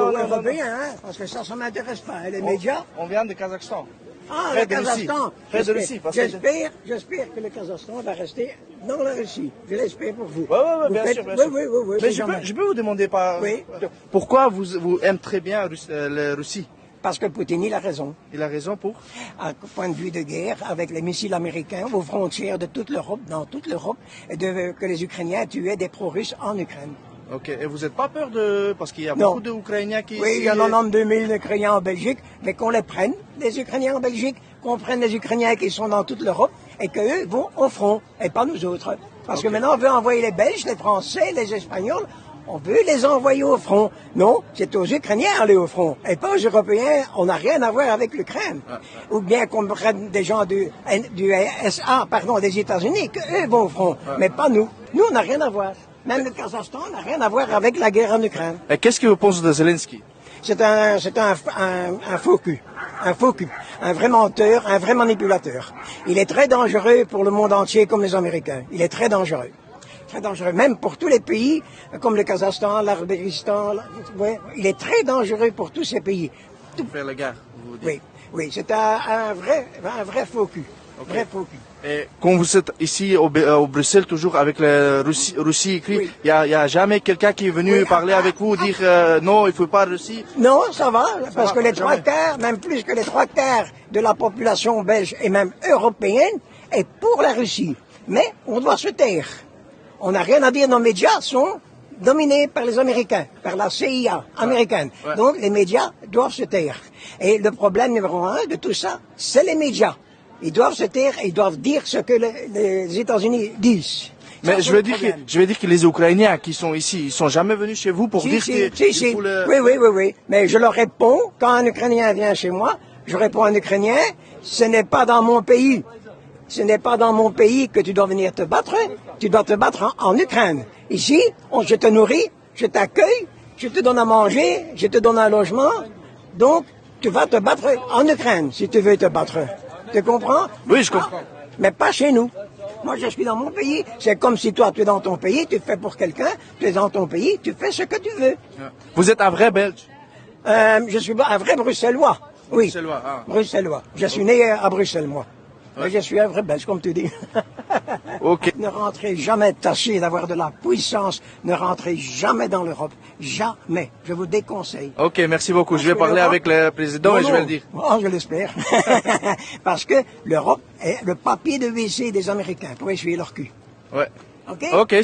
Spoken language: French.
européens, hein, parce que ça m'intéresse pas. Les médias. On vient de Kazakhstan. Ah, Près le de Russie. Kazakhstan. Près de Russie, parce que- J'espère que le Kazakhstan va rester dans la Russie. Je l'espère pour vous. Oui, Vous bien faites- sûr, bien sûr. Oui, Mais c'est jamais. je peux vous demander Oui. pourquoi vous aimez très bien la Russie? Parce que Poutine, il a raison. Il a raison pour? À point de vue de guerre, avec les missiles américains aux frontières de toute l'Europe, dans toute l'Europe, et que les Ukrainiens tuaient des pro-russes en Ukraine. Ok, et vous n'êtes pas peur parce qu'il y a Non. beaucoup d'Ukrainiens qui... Oui, il y en a 92 000 Ukrainiens en Belgique, mais qu'on les prenne, les Ukrainiens en Belgique, qu'on prenne les Ukrainiens qui sont dans toute l'Europe, et qu'eux vont au front, et pas nous autres. Parce que maintenant, on veut envoyer les Belges, les Français, les Espagnols, on veut les envoyer au front. Non, c'est aux Ukrainiens d'aller au front, et pas aux Européens. On n'a rien à voir avec l'Ukraine. Ou bien qu'on prenne des gens du SA, des États-Unis, qu'eux vont au front, mais pas nous. Nous, on n'a rien à voir. Même le Kazakhstan n'a rien à voir avec la guerre en Ukraine. Et qu'est-ce que vous pensez de Zelensky? C'est un faux cul. Un faux cul. Un vrai menteur, un vrai manipulateur. Il est très dangereux pour le monde entier comme les Américains. Il est très dangereux. Très dangereux. Même pour tous les pays, comme le Kazakhstan, l'Arménistan. Il est très dangereux pour tous ces pays. Faire la guerre, vous dites. Oui, c'est un vrai faux cul. Ok. Vrai faux cul. Et quand vous êtes ici au Bruxelles, toujours avec la Russie écrit, Oui. il y a jamais quelqu'un qui est venu parler avec vous, dire non, il faut pas Russie. Non, ça va, parce va, que les jamais. 3/4, même plus que les 3/4 de la population belge et même européenne est pour la Russie. Mais on doit se taire. On n'a rien à dire, nos médias sont dominés par les Américains, par la CIA américaine. Ouais. Donc les médias doivent se taire. Et le problème numéro 1 de tout ça, c'est les médias. Ils doivent se taire et ils doivent dire ce que les États-Unis disent. Mais Ça, je c'est veux le dire problème. que les Ukrainiens qui sont ici, ils sont jamais venus chez vous pour dire que Si. Oui. Mais je leur réponds, quand un Ukrainien vient chez moi, je réponds à un Ukrainien, ce n'est pas dans mon pays. Ce n'est pas dans mon pays que tu dois venir te battre. Tu dois te battre en Ukraine. Ici, je te nourris, je t'accueille, je te donne à manger, je te donne un logement. Donc, tu vas te battre en Ukraine si tu veux te battre. Tu comprends? Oui, je comprends. Mais pas chez nous. Moi, je suis dans mon pays. C'est comme si toi, tu es dans ton pays, tu fais pour quelqu'un, tu es dans ton pays, tu fais ce que tu veux. Vous êtes un vrai Belge. Je suis un vrai Bruxellois. Oui. Bruxellois, ah. Bruxellois. Je suis né à Bruxelles, moi. Mais je suis un vrai Belge, comme tu dis. Ok. Ne rentrez jamais, tâchez d'avoir de la puissance. Ne rentrez jamais dans l'Europe. Jamais. Je vous déconseille. Ok, merci beaucoup. Je vais que parler l'Europe- avec le président et je vais le dire. Oh, je l'espère. Parce que l'Europe est le papier de WC des Américains pour essuyer leur cul. Ouais. OK? Ok.